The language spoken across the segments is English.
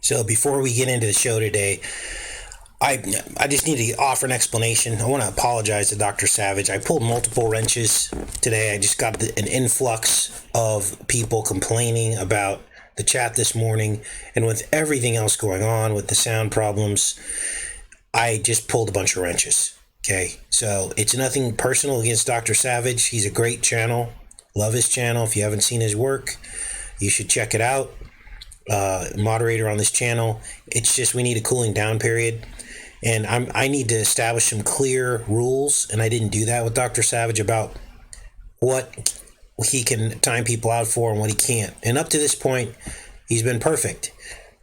So before we get into the show today, I just need to offer an explanation. I want to apologize to Dr. Savage. I pulled multiple wrenches today. I just got an influx of people complaining about the chat this morning, and with everything else going on with the sound problems, I just pulled a bunch of wrenches. Okay, so it's nothing personal against Dr. Savage. He's a great channel. Love his channel. If you haven't seen his work, you should check it out. Moderator on this channel. It's just we need a cooling down period, and I need to establish some clear rules, and I didn't do that with Dr. Savage about what he can time people out for and what he can't. And up to this point, he's been perfect.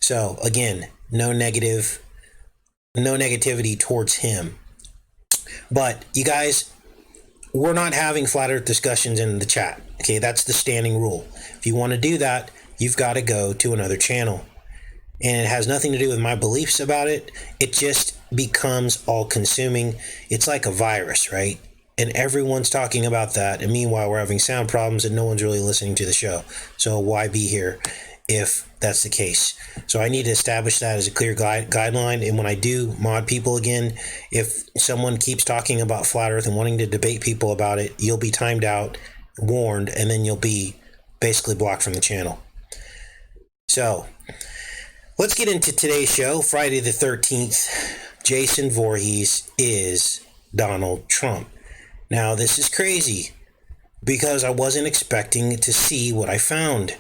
So again, no negativity towards him. But you guys, we're not having flat earth discussions in the chat. Okay, that's the standing rule. If you want to do that, you've got to go to another channel. And it has nothing to do with my beliefs about it. It just becomes all-consuming. It's like a virus, right? And everyone's talking about that. And meanwhile, we're having sound problems and no one's really listening to the show. So why be here if that's the case? So I need to establish that as a clear guideline. And when I do mod people again, if someone keeps talking about flat earth and wanting to debate people about it, you'll be timed out, warned, and then you'll be basically blocked from the channel. So let's get into today's show. Friday the 13th, Jason Voorhees is Donald Trump. Now, this is crazy because I wasn't expecting to see what I found.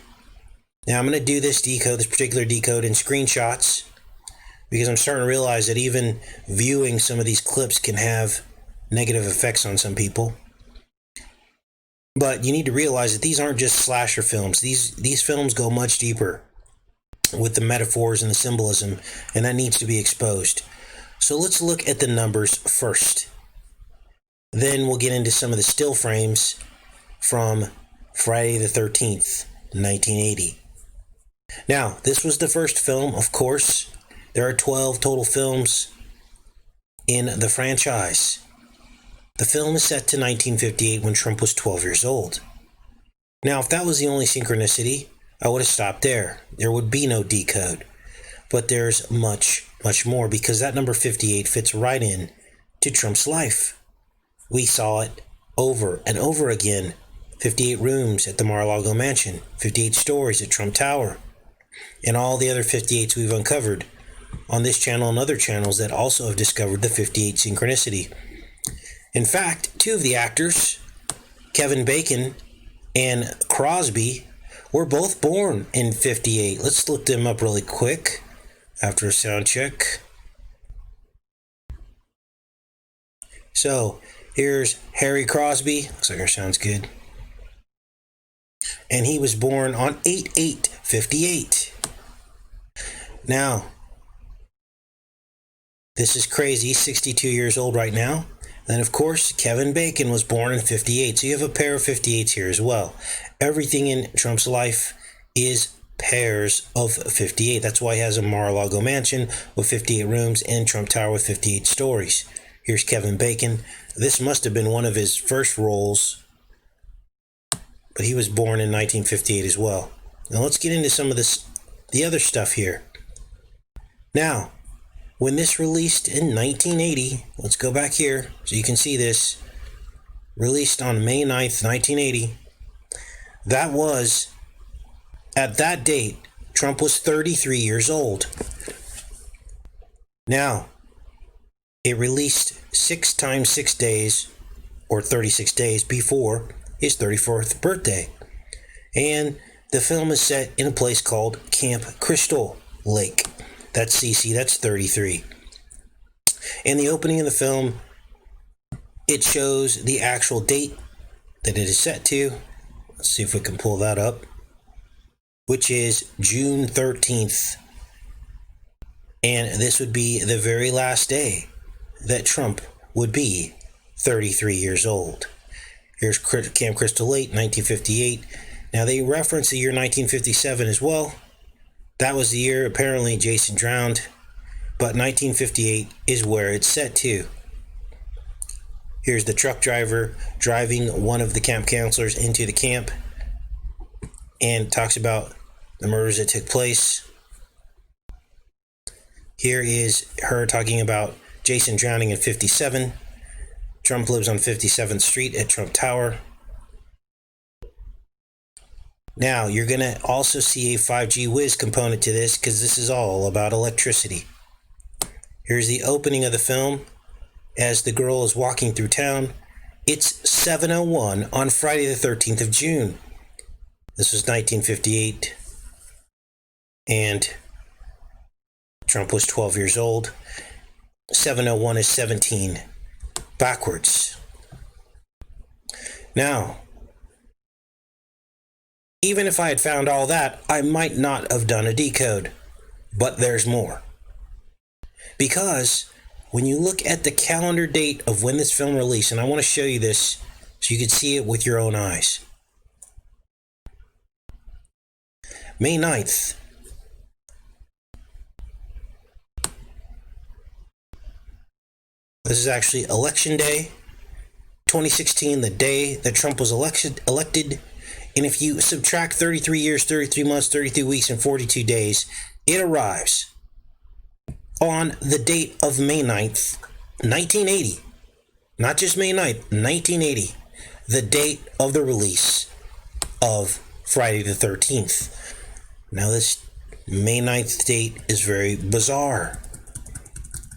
Now, I'm going to do this particular decode in screenshots because I'm starting to realize that even viewing some of these clips can have negative effects on some people. But you need to realize that these aren't just slasher films. These films go much deeper with the metaphors and the symbolism, and that needs to be exposed. So let's look at the numbers first. Then we'll get into some of the still frames from Friday the 13th, 1980. Now, this was the first film, of course. There are 12 total films in the franchise. The film is set to 1958 when Trump was 12 years old. Now, if that was the only synchronicity, I would have stopped there. There would be no decode. But there's much, much more because that number 58 fits right in to Trump's life. We saw it over and over again. 58 rooms at the Mar-a-Lago mansion, 58 stories at Trump Tower, and all the other 58s we've uncovered on this channel and other channels that also have discovered the 58 synchronicity. In fact, two of the actors, Kevin Bacon and Crosby, were both born in 58. Let's look them up really quick after a sound check. So, here's Harry Crosby. Looks like our sound's good. And he was born on 8/8/58. Now, this is crazy. He's 62 years old right now. Then, of course, Kevin Bacon was born in 58. So you have a pair of 58s here as well. Everything in Trump's life is pairs of 58. That's why he has a Mar-a-Lago mansion with 58 rooms and Trump Tower with 58 stories. Here's Kevin Bacon. This must have been one of his first roles, but he was born in 1958 as well. Now let's get into some of the other stuff here. Now, when this released in 1980, let's go back here so you can see this. Released on May 9th, 1980. That was, at that date, Trump was 33 years old. Now, it released 6 times 6 days, or 36 days before his 34th birthday. And the film is set in a place called Camp Crystal Lake. That's CC, that's 33. In the opening of the film, it shows the actual date that it is set to. Let's see if we can pull that up, which is June 13th. And this would be the very last day that Trump would be 33 years old. Here's Camp Crystal Lake, 1958. Now, they reference the year 1957 as well. That was the year, apparently, Jason drowned. But 1958 is where it's set to. Here's the truck driver driving one of the camp counselors into the camp and talks about the murders that took place. Here is her talking about Jason drowning in 57. Trump lives on 57th Street at Trump Tower. Now, you're going to also see a 5G whiz component to this because this is all about electricity. Here's the opening of the film as the girl is walking through town. It's 7:01 on Friday the 13th of June. This was 1958. And Trump was 12 years old. 7:01 is 17 backwards. Now, even if I had found all that, I might not have done a decode. But there's more. Because when you look at the calendar date of when this film released, and I want to show you this so you can see it with your own eyes. May 9th. This is actually Election Day, 2016, the day that Trump was elected. And if you subtract 33 years, 33 months, 33 weeks, and 42 days, it arrives on the date of May 9th, 1980. Not just May 9th, 1980. The date of the release of Friday the 13th. Now this May 9th date is very bizarre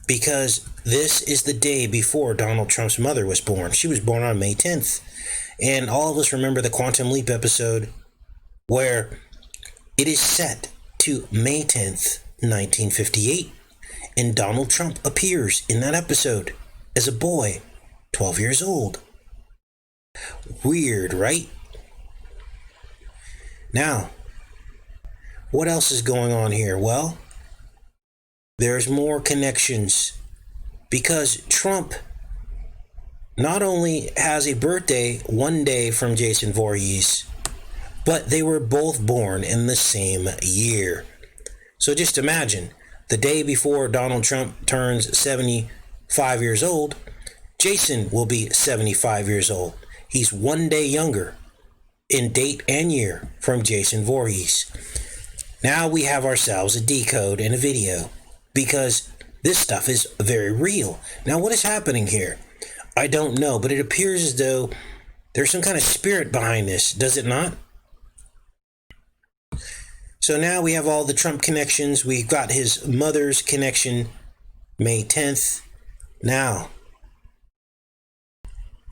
because this is the day before Donald Trump's mother was born. She was born on May 10th. And all of us remember the Quantum Leap episode where it is set to May 10th, 1958. And Donald Trump appears in that episode as a boy, 12 years old. Weird, right? Now, what else is going on here? Well, there's more connections because Trump not only has a birthday one day from Jason Voorhees, but they were both born in the same year. So just imagine, the day before Donald Trump turns 75 years old, Jason will be 75 years old. He's one day younger in date and year from Jason Voorhees. Now we have ourselves a decode and a video because this stuff is very real. Now what is happening here? I don't know, but it appears as though there's some kind of spirit behind this, does it not? So now we have all the Trump connections. We've got his mother's connection, May 10th. Now,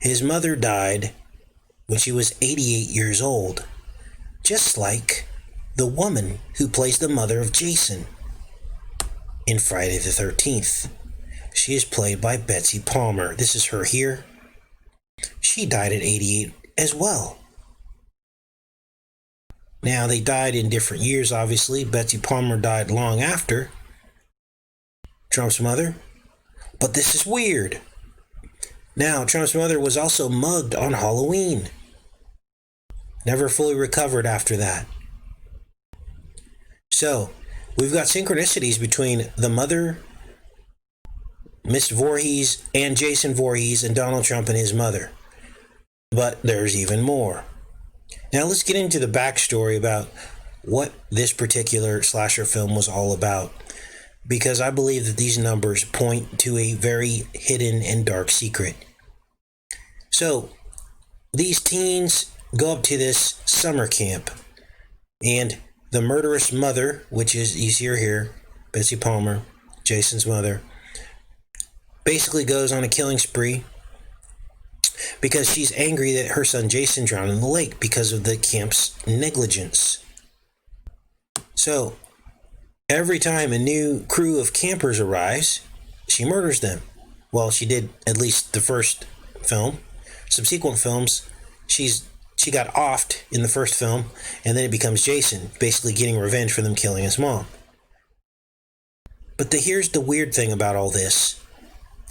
his mother died when she was 88 years old, just like the woman who plays the mother of Jason in Friday the 13th. She is played by Betsy Palmer. This is her here. She died at 88 as well. Now, they died in different years, obviously. Betsy Palmer died long after Trump's mother. But this is weird. Now, Trump's mother was also mugged on Halloween. Never fully recovered after that. So, we've got synchronicities between the mother, Miss Voorhees, and Jason Voorhees, and Donald Trump and his mother. But there's even more. Now let's get into the backstory about what this particular slasher film was all about, because I believe that these numbers point to a very hidden and dark secret. So, these teens go up to this summer camp, and the murderous mother, which is you see her here, Betsy Palmer, Jason's mother, basically goes on a killing spree because she's angry that her son Jason drowned in the lake because of the camp's negligence. So, every time a new crew of campers arrives, she murders them. Well, she did at least the first film. Subsequent films, she got offed in the first film, and then it becomes Jason, basically getting revenge for them killing his mom. But here's the weird thing about all this.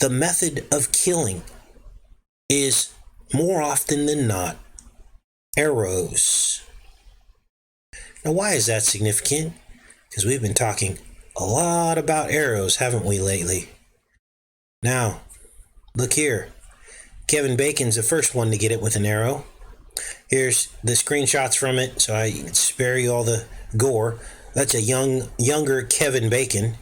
The method of killing is, more often than not, arrows. Now, why is that significant? Because we've been talking a lot about arrows, haven't we, lately? Now, look here. Kevin Bacon's the first one to get it with an arrow. Here's the screenshots from it, so I spare you all the gore. That's a younger Kevin Bacon.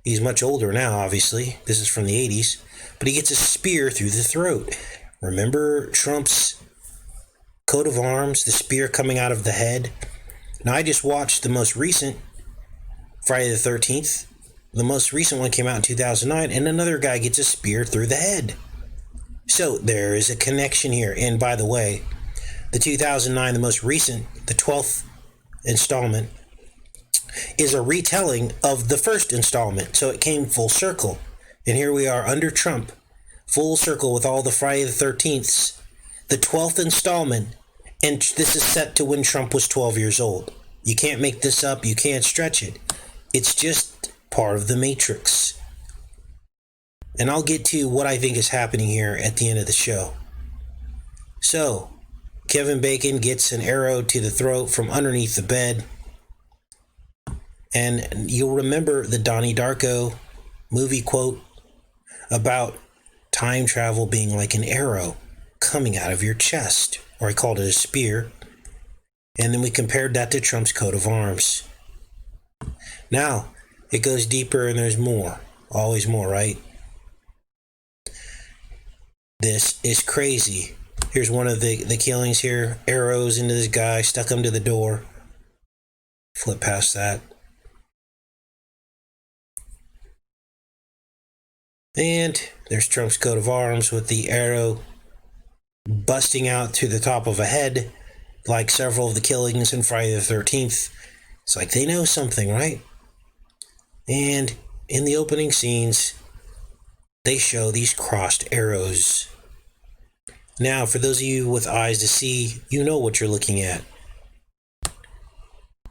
He's much older now, obviously. This is from the 80s. But he gets a spear through the throat. Remember Trump's coat of arms, the spear coming out of the head? Now, I just watched the most recent Friday the 13th. The most recent one came out in 2009, and another guy gets a spear through the head. So there is a connection here. And by the way, the 2009, the most recent, the 12th installment, is a retelling of the first installment. So it came full circle. And here we are under Trump, full circle with all the Friday the 13ths, the 12th installment, and this is set to when Trump was 12 years old. You can't make this up. You can't stretch it. It's just part of the Matrix. And I'll get to what I think is happening here at the end of the show. So, Kevin Bacon gets an arrow to the throat from underneath the bed. And you'll remember the Donnie Darko movie quote about time travel being like an arrow coming out of your chest. Or I called it a spear. And then we compared that to Trump's coat of arms. Now, it goes deeper and there's more. Always more, right? This is crazy. Here's one of the killings here. Arrows into this guy, stuck him to the door. Flip past that. And there's Trump's coat of arms with the arrow busting out through the top of a head, like several of the killings in Friday the 13th. It's like they know something, right? And in the opening scenes, they show these crossed arrows. Now, for those of you with eyes to see, you know what you're looking at.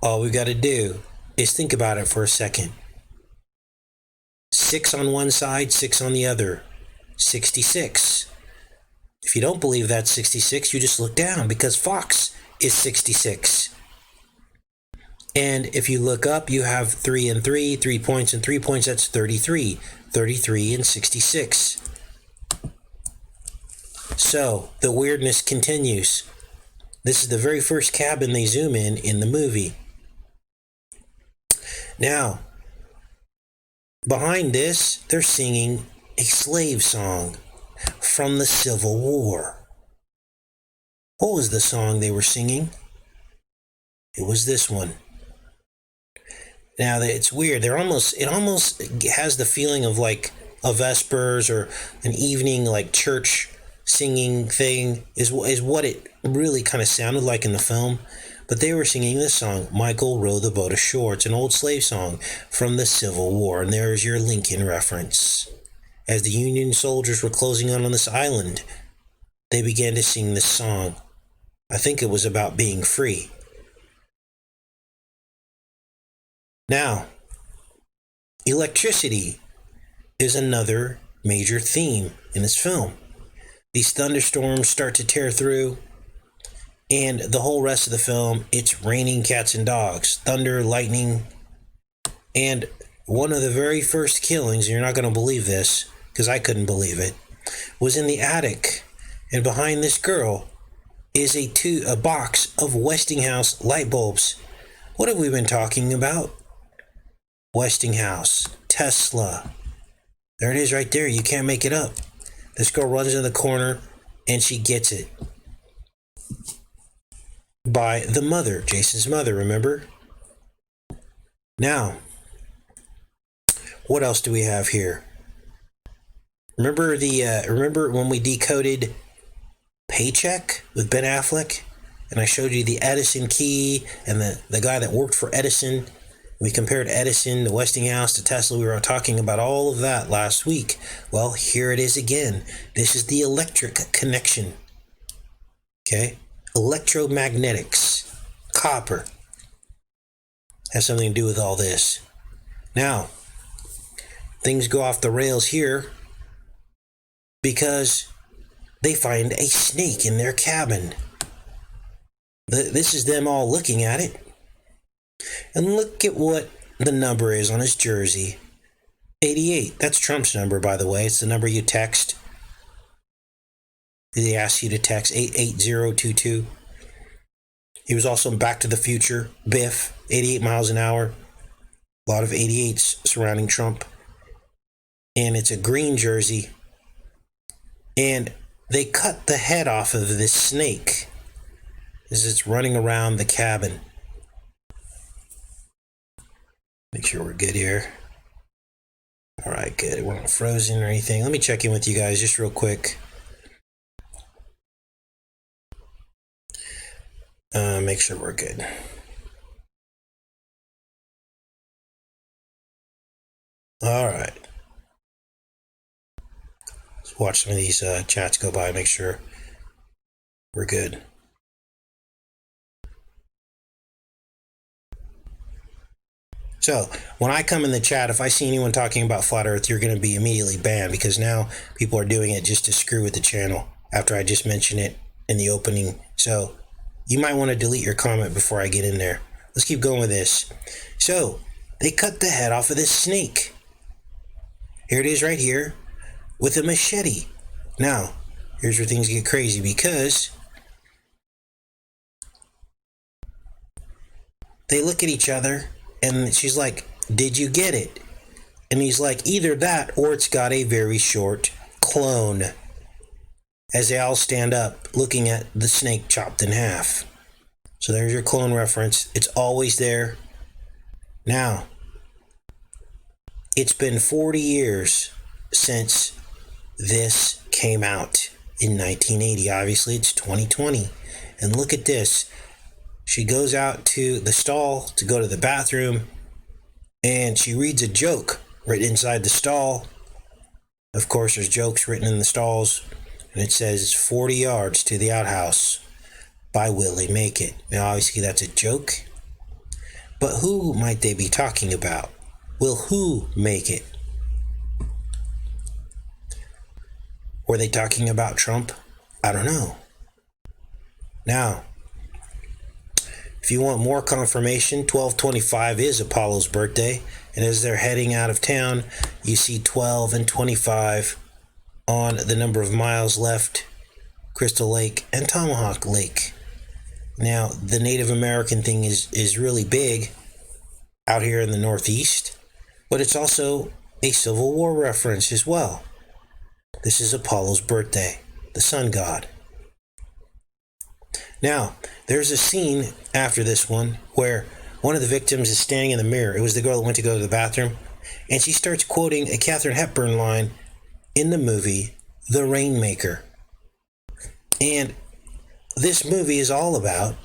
All we've got to do is think about it for a second. 6 on one side, 6 on the other. 66. If you don't believe that's 66, you just look down because Fox is 66. And if you look up, you have 3 and 3, 3 points and 3 points, that's 33. 33 and 66. So, the weirdness continues. This is the very first cabin they zoom in the movie. Now, behind this, they're singing a slave song from the Civil War. What was the song they were singing? It was this one. Now, it's weird. It almost has the feeling of like a Vespers or an evening like church singing thing is what it really kind of sounded like in the film. But they were singing this song, Michael Row the Boat Ashore. It's an old slave song from the Civil War, and there's your Lincoln reference. As the Union soldiers were closing in on this island, they began to sing this song. I think it was about being free. Now, electricity is another major theme in this film. These thunderstorms start to tear through, and the whole rest of the film, it's raining cats and dogs, thunder, lightning, and one of the very first killings, and you're not going to believe this, because I couldn't believe it, was in the attic, and behind this girl is a box of Westinghouse light bulbs. What have we been talking about? Westinghouse, Tesla. There it is right there. You can't make it up. This girl runs in the corner and she gets it. By the mother, Jason's mother, remember? Now, what else do we have here? Remember when we decoded Paycheck with Ben Affleck? And I showed you the Edison key and the guy that worked for Edison. We compared Edison to Westinghouse to Tesla. We were talking about all of that last week. Well, here it is again. This is the electric connection. Okay? Electromagnetics. Copper. Has something to do with all this. Now, things go off the rails here because they find a snake in their cabin. This is them all looking at it. And look at what the number is on his jersey. 88. That's Trump's number, by the way. It's the number you text. They ask you to text 88022. He was also in Back to the Future. Biff, 88 miles an hour. A lot of 88s surrounding Trump. and it's a green jersey, and they cut the head off of this snake as it's running around the cabin. Make sure we're good here. All right, good. We're not frozen or anything. Let me check in with you guys just real quick. Make sure we're good. All right. Let's watch some of these chats go by, make sure we're good. So, when I come in the chat, if I see anyone talking about flat earth, you're going to be immediately banned, because now people are doing it just to screw with the channel after I just mentioned it in the opening. So, you might want to delete your comment before I get in there. Let's keep going with this. So, they cut the head off of this snake. Here it is right here with a machete. Now, here's where things get crazy, because they look at each other and she's like, "Did you get it?" And he's like, "Either that or it's got a very short clone." As they all stand up looking at the snake chopped in half. So there's your clone reference. It's always there. Now, it's been 40 years since this came out in 1980. Obviously, it's 2020. And look at this. She goes out to the stall to go to the bathroom, and she reads a joke written inside the stall. Of course, there's jokes written in the stalls, and it says 40 yards to the outhouse by Willie Make It. Now, obviously, that's a joke. But who might they be talking about? Will who make it? Were they talking about Trump? I don't know. Now, if you want more confirmation, 12/25 is Apollo's birthday. And as they're heading out of town, you see 12 and 25 on the number of miles left, Crystal Lake and Tomahawk Lake. Now, the Native American thing is really big out here in the Northeast, but it's also a Civil War reference as well. This is Apollo's birthday, the sun god. Now, there's a scene after this one where one of the victims is standing in the mirror. It was the girl that went to go to the bathroom, and she starts quoting a Katharine Hepburn line in the movie The Rainmaker. And this movie is all about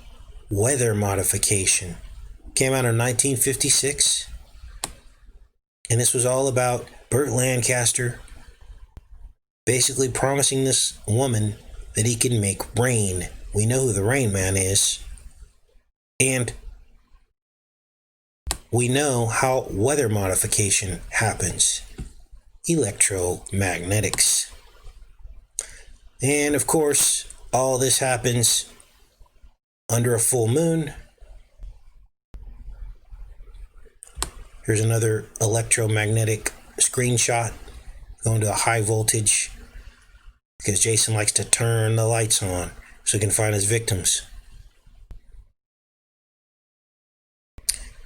weather modification. Came out in 1956, and this was all about Burt Lancaster basically promising this woman that he can make rain. We know who the Rain Man is, and we know how weather modification happens. Electromagnetics. And of course, all this happens under a full moon. Here's another electromagnetic screenshot going to a high voltage because Jason likes to turn the lights on so he can find his victims.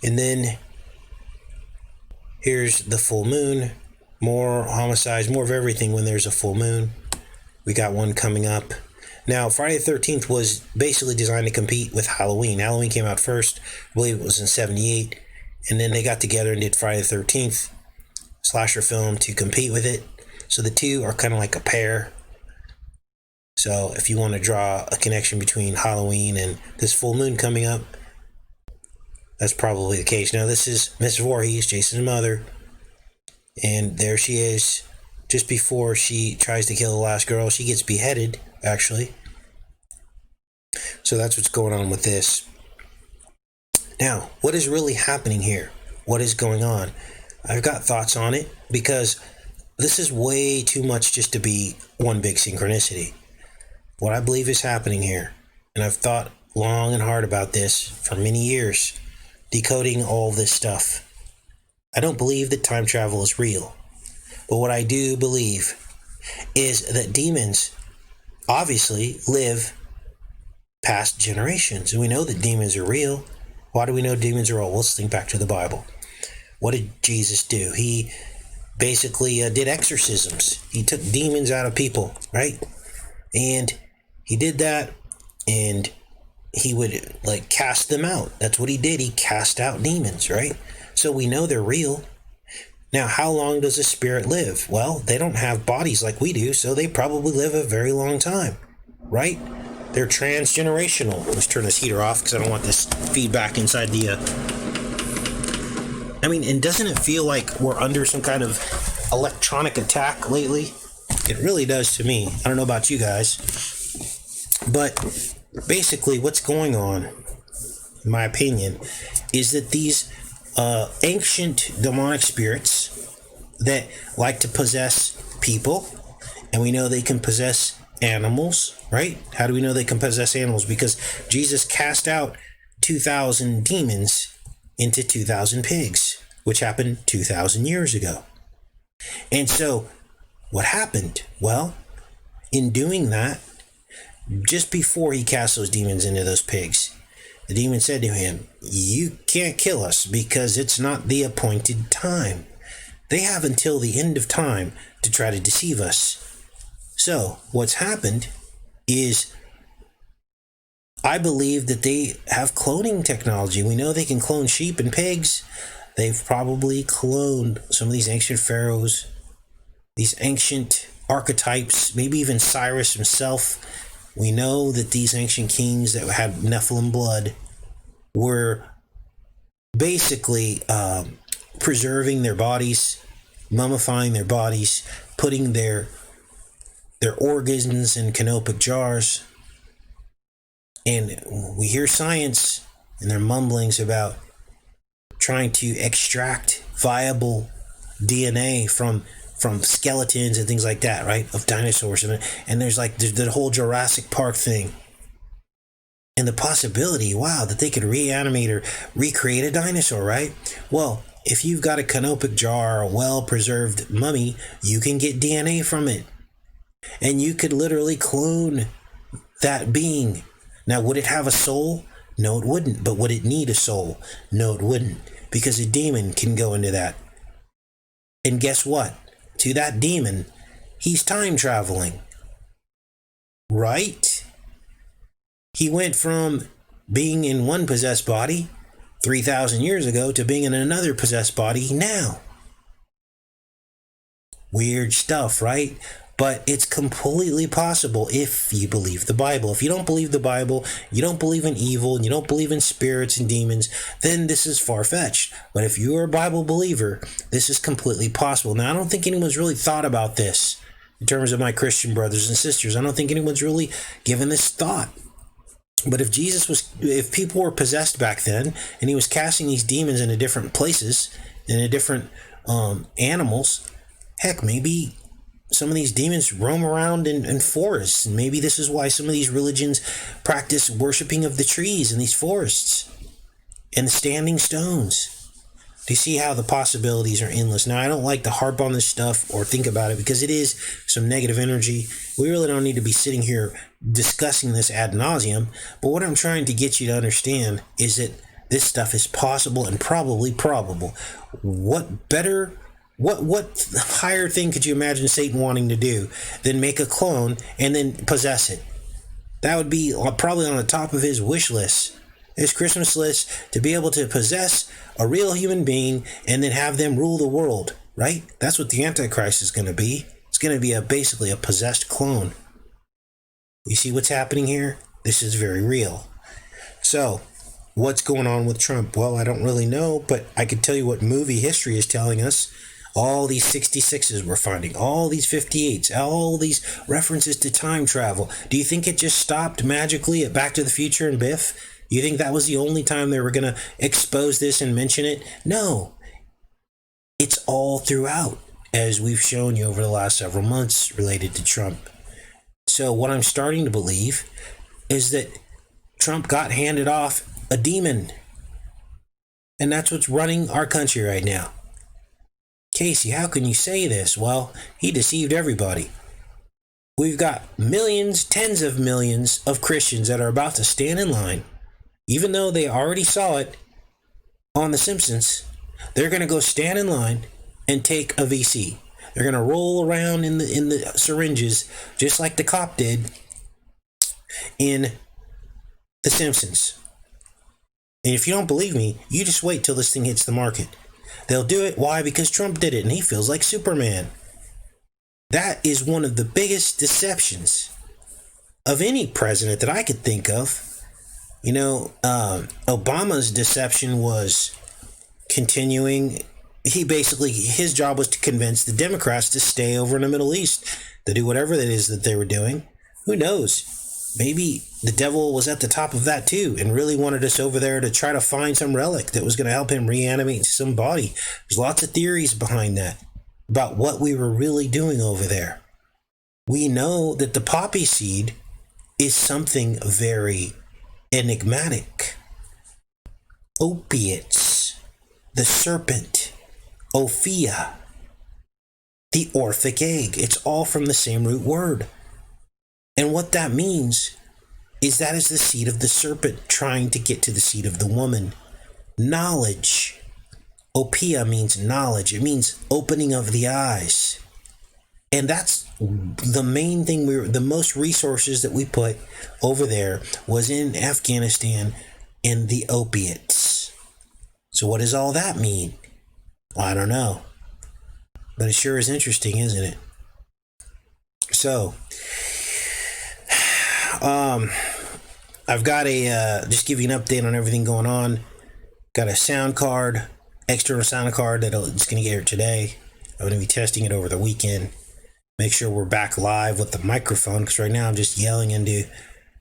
And then here's the full moon. More homicides, more of everything when there's a full moon. We got one coming up. Now, Friday the 13th was basically designed to compete with Halloween. Halloween came out first. I believe it was in 78. And then they got together and did Friday the 13th slasher film to compete with it. So the two are kind of like a pair. So if you want to draw a connection between Halloween and this full moon coming up, that's probably the case. Now, this is Miss Voorhees, Jason's mother. And there she is. Just before she tries to kill the last girl, she gets beheaded, actually. So that's what's going on with this. Now, what is really happening here? What is going on? I've got thoughts on it because this is way too much just to be one big synchronicity. What I believe is happening here, and I've thought long and hard about this for many years, decoding all this stuff. I don't believe that time travel is real. But what I do believe is that demons obviously live past generations. And we know that demons are real. Why do we know demons are real? Let's think back to the Bible. What did Jesus do? He basically did exorcisms. He took demons out of people, right? And he did that, and he would like cast them out. That's what he did. He cast out demons, right? So we know they're real. Now, how long does a spirit live? Well, they don't have bodies like we do, so they probably live a very long time, right? They're transgenerational. Let's turn this heater off because I don't want this feedback inside the... I mean, and doesn't it feel like we're under some kind of electronic attack lately? It really does to me. I don't know about you guys. But basically what's going on, in my opinion, is that these ancient demonic spirits that like to possess people, and we know they can possess animals, right? How do we know they can possess animals? Because Jesus cast out 2,000 demons into 2,000 pigs, which happened 2,000 years ago. And so what happened? Well, in doing that, just before he cast those demons into those pigs, the demon said to him, "You can't kill us because it's not the appointed time." They have until the end of time to try to deceive us. So what's happened is, I believe that they have cloning technology. We know they can clone sheep and pigs. They've probably cloned some of these ancient pharaohs, these ancient archetypes, maybe even Cyrus himself. We know that these ancient kings that had Nephilim blood were basically preserving their bodies, mummifying their bodies, putting their organs in canopic jars. And we hear science and their mumblings about trying to extract viable DNA from skeletons and things like that, right? Of dinosaurs. And there's like the whole Jurassic Park thing. And the possibility, wow, that they could reanimate or recreate a dinosaur, right? Well, if you've got a canopic jar, a well-preserved mummy, you can get DNA from it. And you could literally clone that being. Now, would it have a soul? No, it wouldn't. But would it need a soul? No, it wouldn't. Because a demon can go into that. And guess what? To that demon, he's time traveling. Right? He went from being in one possessed body 3,000 years ago to being in another possessed body now. Weird stuff, right? But it's completely possible if you believe the Bible. If you don't believe the Bible, you don't believe in evil, and you don't believe in spirits and demons, then this is far-fetched. But if you're a Bible believer, this is completely possible. Now, I don't think anyone's really thought about this in terms of my Christian brothers and sisters. I don't think anyone's really given this thought. But if people were possessed back then, and he was casting these demons into different places, into different animals, heck, maybe some of these demons roam around in forests, and maybe this is why some of these religions practice worshiping of the trees in these forests and the standing stones. Do you see how the possibilities are endless? Now, I don't like to harp on this stuff or think about it because it is some negative energy. We really don't need to be sitting here discussing this ad nauseum. But what I'm trying to get you to understand is that this stuff is possible and probably probable. What higher thing could you imagine Satan wanting to do than make a clone and then possess it? That would be probably on the top of his wish list, his Christmas list, to be able to possess a real human being and then have them rule the world, right? That's what the Antichrist is going to be. It's going to be basically a possessed clone. You see what's happening here? This is very real. So, what's going on with Trump? Well, I don't really know, but I can tell you what movie history is telling us. All these 66s we're finding, all these 58s, all these references to time travel. Do you think it just stopped magically at Back to the Future and Biff? You think that was the only time they were going to expose this and mention it? No. It's all throughout, as we've shown you over the last several months related to Trump. So what I'm starting to believe is that Trump got handed off a demon. And that's what's running our country right now. Casey, how can you say this? Well, he deceived everybody. We've got millions, tens of millions of Christians that are about to stand in line. Even though they already saw it on The Simpsons, they're going to go stand in line and take a VC. They're gonna roll around in the syringes just like the cop did in The Simpsons. And if you don't believe me, you just wait till this thing hits the market. They'll do it. Why? Because Trump did it and he feels like Superman. That is one of the biggest deceptions of any president that I could think of. You know, Obama's deception was continuing. His job was to convince the Democrats to stay over in the Middle East, to do whatever it is that they were doing. Who knows? Maybe the devil was at the top of that too and really wanted us over there to try to find some relic that was going to help him reanimate some body. There's lots of theories behind that about what we were really doing over there. We know that the poppy seed is something very enigmatic. Opiates, the serpent, Ophia, the Orphic egg. It's all from the same root word. And what that means is that is the seed of the serpent trying to get to the seed of the woman. Knowledge. Opia means knowledge. It means opening of the eyes. And that's the main thing. The most resources that we put over there was in Afghanistan in the opiates. So what does all that mean? Well, I don't know. But it sure is interesting, isn't it? So, I've got just give you an update on everything going on. Got a sound card, external sound card it's going to get here today. I'm going to be testing it over the weekend. Make sure we're back live with the microphone, because right now I'm just yelling into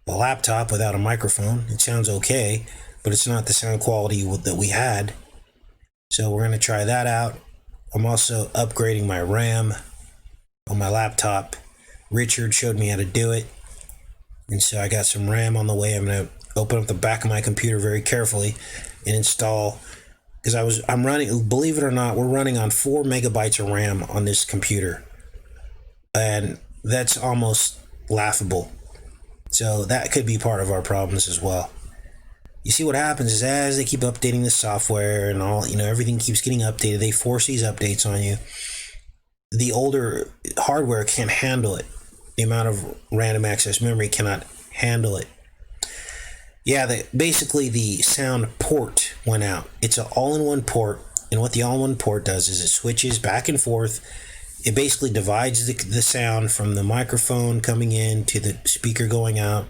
the laptop without a microphone. It sounds okay, but it's not the sound quality that we had. So we're going to try that out. I'm also upgrading my RAM on my laptop. Richard showed me how to do it. And so I got some RAM on the way. I'm going to open up the back of my computer very carefully and install, because I'm running, believe it or not, we're running on 4 megabytes of RAM on this computer. And that's almost laughable. So that could be part of our problems as well. You see what happens is as they keep updating the software and all, everything keeps getting updated. They force these updates on you. The older hardware can't handle it. The amount of random access memory cannot handle it. Yeah, basically the sound port went out. It's an all-in-one port, and what the all-in-one port does is it switches back and forth. It basically divides the sound from the microphone coming in to the speaker going out.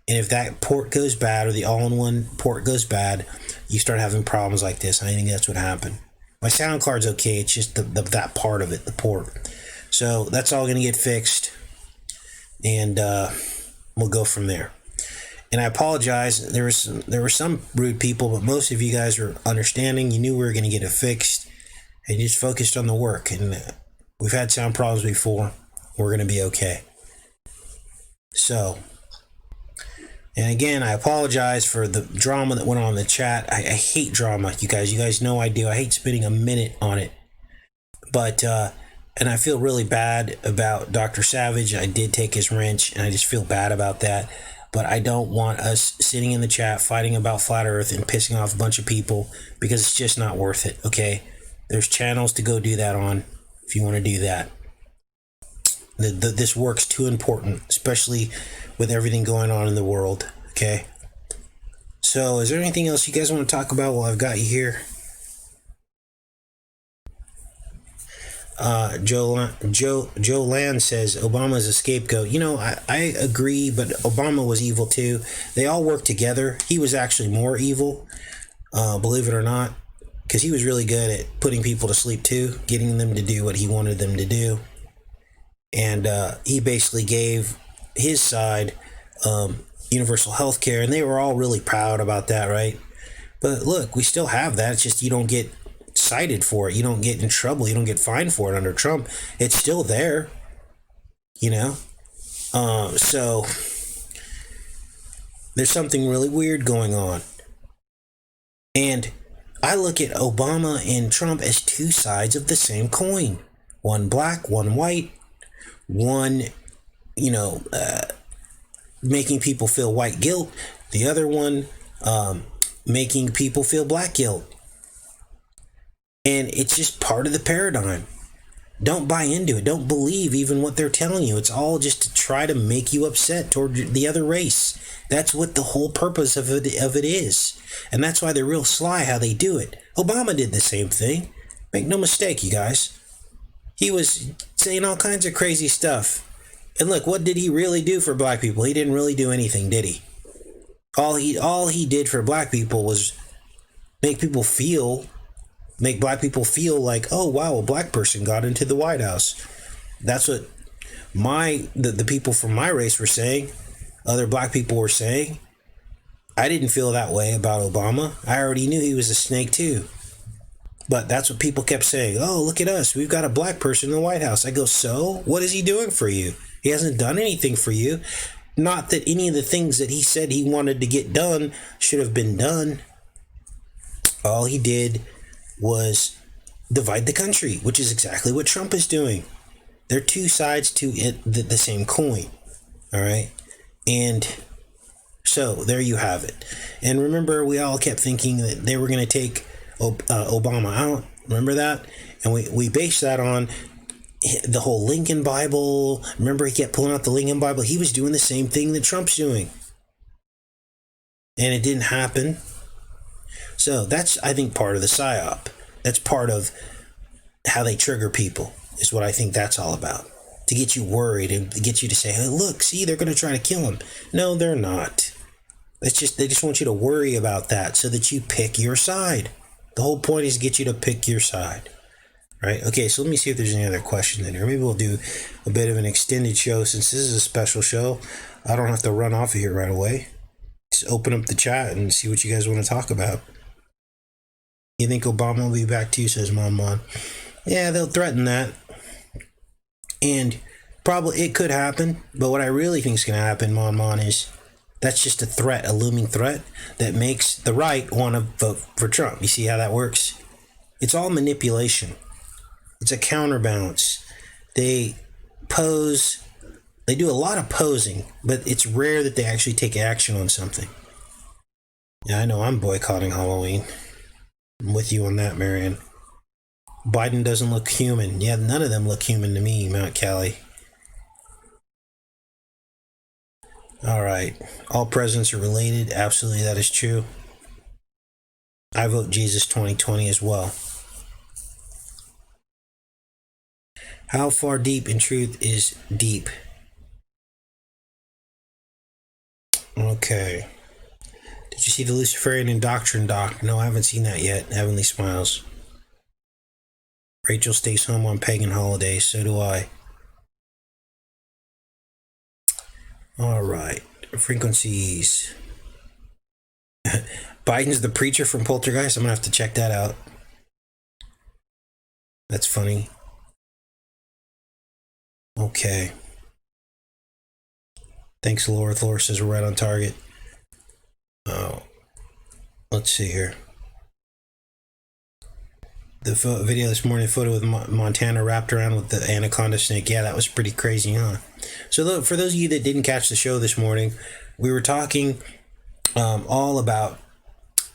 And if that port goes bad, or the all-in-one port goes bad, you start having problems like this. I think that's what happened. My sound card's okay. It's just that part of it, the port. So that's all going to get fixed. And we'll go from there. And I apologize. There were some rude people, but most of you guys were understanding. You knew we were going to get it fixed, and you just focused on the work. And we've had sound problems before. We're going to be okay. So, and again, I apologize for the drama that went on in the chat. I hate drama, you guys. You guys know I do. I hate spending a minute on it. But and I feel really bad about Dr. Savage. I did take his wrench, and I just feel bad about that. But I don't want us sitting in the chat fighting about Flat Earth and pissing off a bunch of people, because it's just not worth it, okay? There's channels to go do that on if you want to do that. This work's too important, especially with everything going on in the world, okay? So is there anything else you guys want to talk about while I've got you here? Joe Land says Obama's a scapegoat. I agree, but Obama was evil too. They all worked together. He was actually more evil, believe it or not, because he was really good at putting people to sleep too, getting them to do what he wanted them to do. And he basically gave his side universal health care, and they were all really proud about that, right? But look, we still have that. It's just you don't get cited for it. You don't get in trouble. You don't get fined for it under Trump. It's still there, so there's something really weird going on. And I look at Obama and Trump as two sides of the same coin. One black, one white. One, making people feel white guilt. The other one, making people feel black guilt. And it's just part of the paradigm. Don't buy into it. Don't believe even what they're telling you. It's all just to try to make you upset toward the other race. That's what the whole purpose of it is. And that's why they're real sly how they do it. Obama did the same thing. Make no mistake, you guys. He was saying all kinds of crazy stuff. And look, what did he really do for black people? He didn't really do anything, did he? All he did for black people was make black people feel like, oh wow, a black person got into the White House. That's what the people from my race were saying. Other black people were saying. I didn't feel that way about Obama. I already knew he was a snake too. But that's what people kept saying. Oh, look at us. We've got a black person in the White House. I go, so? What is he doing for you? He hasn't done anything for you. Not that any of the things that he said he wanted to get done should have been done. All he did was divide the country, which is exactly what Trump is doing. They're two sides to the same coin. All right? And so there you have it. And remember, we all kept thinking that they were going to take Obama out. Remember that? And we based that on the whole Lincoln Bible. Remember, he kept pulling out the Lincoln Bible. He was doing the same thing that Trump's doing. And it didn't happen. So that's, I think, part of the psyop. That's part of how they trigger people, is what I think that's all about. To get you worried and to get you to say, hey, look, see, they're going to try to kill him. No, they're not. They just want you to worry about that so that you pick your side. The whole point is to get you to pick your side. Right? Okay, so let me see if there's any other questions in here. Maybe we'll do a bit of an extended show since this is a special show. I don't have to run off of here right away. Just open up the chat and see what you guys want to talk about. You think Obama will be back too, says Mon. Yeah, they'll threaten that. And probably it could happen. But what I really think is going to happen, Mon, is that's just a threat, a looming threat that makes the right want to vote for Trump. You see how that works? It's all manipulation. It's a counterbalance. They do a lot of posing, but it's rare that they actually take action on something. Yeah, I know I'm boycotting Halloween. I'm with you on that, Marion. Biden doesn't look human. Yeah, none of them look human to me, Mount Cali. All right. All presidents are related. Absolutely, that is true. I vote Jesus 2020 as well. How far deep in truth is deep? Okay. Did you see the Luciferian Indoctrination doc? No, I haven't seen that yet. Heavenly Smiles. Rachel stays home on pagan holidays. So do I. All right. Frequencies. Biden's the preacher from Poltergeist. I'm going to have to check that out. That's funny. Okay. Thanks, Laura. Laura says we're right on target. Oh. Let's see here. The video this morning, photo with Montana wrapped around with the anaconda snake. Yeah, that was pretty crazy, huh? So for those of you that didn't catch the show this morning, we were talking all about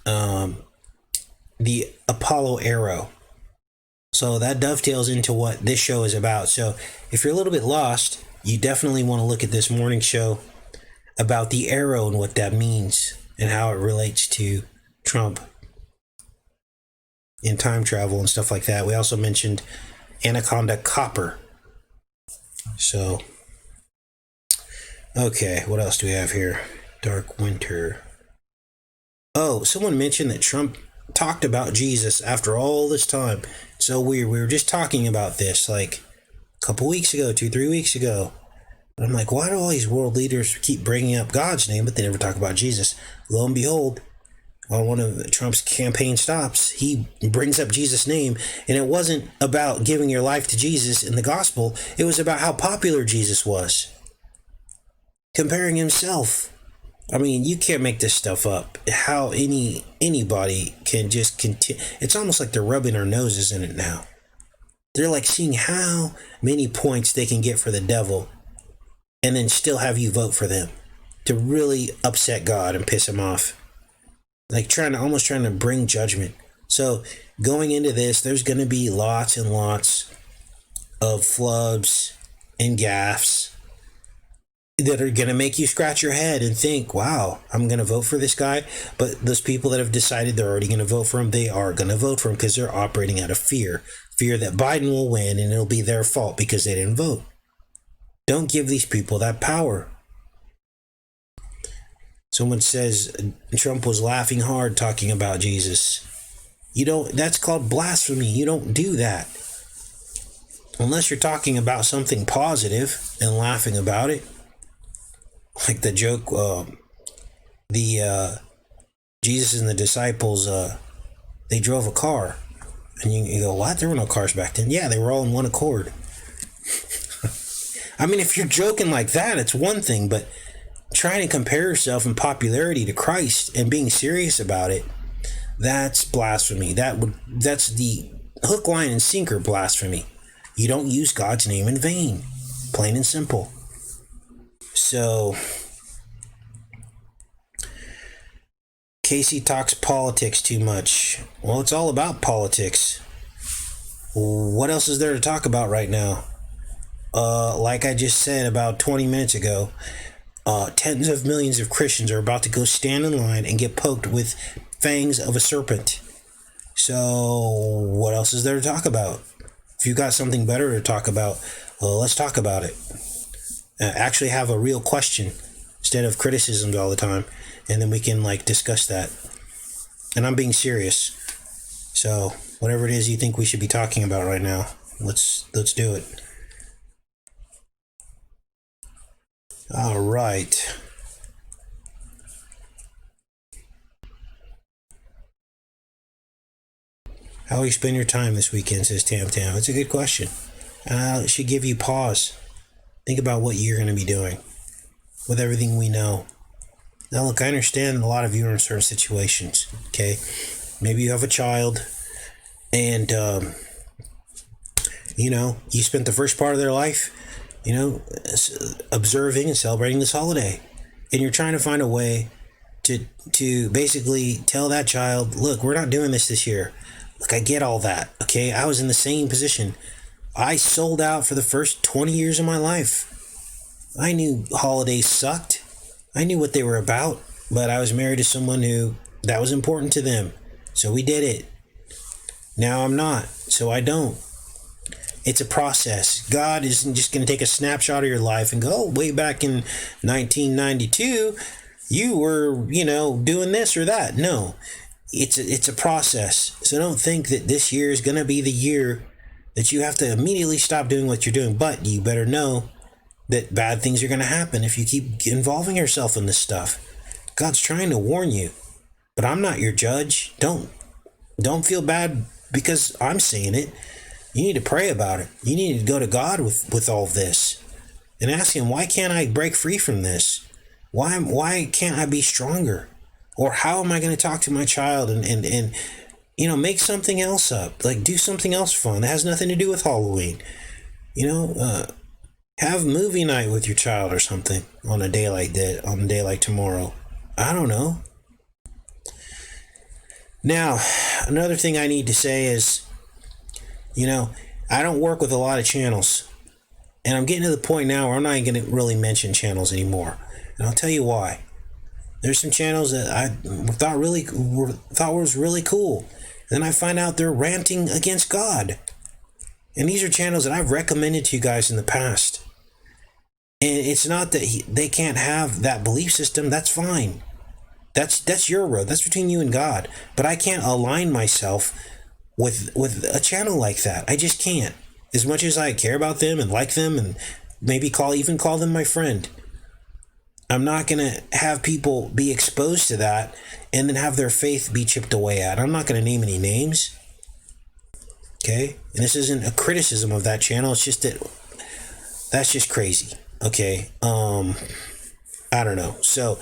the Apollo arrow. So that dovetails into what this show is about. So if you're a little bit lost, you definitely want to look at this morning show about the arrow and what that means and how it relates to Trump in time travel and stuff like that. We also mentioned anaconda copper. So, okay, what else do we have here? Dark Winter. Oh, someone mentioned that Trump talked about Jesus after all this time. So weird. We were just talking about this like a couple weeks ago, 2-3 weeks ago. And I'm like, why do all these world leaders keep bringing up God's name, but they never talk about Jesus? Lo and behold, on one of Trump's campaign stops, he brings up Jesus' name, and it wasn't about giving your life to Jesus in the gospel. It was about how popular Jesus was. Comparing himself. I mean, you can't make this stuff up. How anybody can just continue. It's almost like they're rubbing their noses in it now. They're like seeing how many points they can get for the devil and then still have you vote for them to really upset God and piss him off. Like almost trying to bring judgment. So going into this, there's going to be lots and lots of flubs and gaffes that are going to make you scratch your head and think, wow, I'm going to vote for this guy. But those people that have decided they're already going to vote for him, they are going to vote for him because they're operating out of fear that Biden will win and it'll be their fault because they didn't vote. Don't give these people that power. Someone says Trump was laughing hard talking about Jesus. That's called blasphemy. You don't do that. Unless you're talking about something positive and laughing about it. Like the joke, Jesus and the disciples, they drove a car. And you go, what? There were no cars back then. Yeah, they were all in one accord. I mean, if you're joking like that, it's one thing, but trying to compare yourself in popularity to Christ and being serious about it, that's blasphemy. That's the hook, line, and sinker blasphemy. You don't use God's name in vain. Plain and simple. So, Casey talks politics too much. Well, it's all about politics. What else is there to talk about right now? Like I just said about 20 minutes ago, tens of millions of Christians are about to go stand in line and get poked with fangs of a serpent. So, what else is there to talk about? If you got something better to talk about, well, let's talk about it. Actually have a real question instead of criticisms all the time, and then we can discuss that. And I'm being serious. So, whatever it is you think we should be talking about right now, let's do it. All right. How will you spend your time this weekend, says Tam Tam. It's a good question. It should give you pause. Think about what you're going to be doing with everything we know. Now, look, I understand a lot of you are in certain situations, okay? Maybe you have a child and, you spent the first part of their life, observing and celebrating this holiday. And you're trying to find a way to basically tell that child, look, we're not doing this year. Look, I get all that, okay? I was in the same position. I sold out for the first 20 years of my life. I knew holidays sucked. I knew what they were about, but I was married to someone who that was important to them. So we did it. Now I'm not, so I don't. It's a process. God isn't just going to take a snapshot of your life and go, way back in 1992, you were, doing this or that. No, it's a process. So don't think that this year is going to be the year that you have to immediately stop doing what you're doing. But you better know that bad things are going to happen if you keep involving yourself in this stuff. God's trying to warn you, but I'm not your judge. Don't feel bad because I'm saying it. You need to pray about it. You need to go to God with all of this and ask him, why can't I break free from this? Why can't I be stronger? Or how am I going to talk to my child and make something else up? Do something else fun that has nothing to do with Halloween. Have movie night with your child or something on a day like that, on a day like tomorrow. I don't know. Now, another thing I need to say is, I don't work with a lot of channels. And I'm getting to the point now where I'm not even going to really mention channels anymore. And I'll tell you why. There's some channels that I thought was really cool. Then I find out they're ranting against God. And these are channels that I've recommended to you guys in the past. And it's not that they can't have that belief system. That's fine. That's your road. That's between you and God. But I can't align myself with a channel like that. I just can't. As much as I care about them and like them and maybe call them my friend, I'm not going to have people be exposed to that and then have their faith be chipped away at. I'm not going to name any names. Okay? And this isn't a criticism of that channel. It's just that that's just crazy. Okay? I don't know. So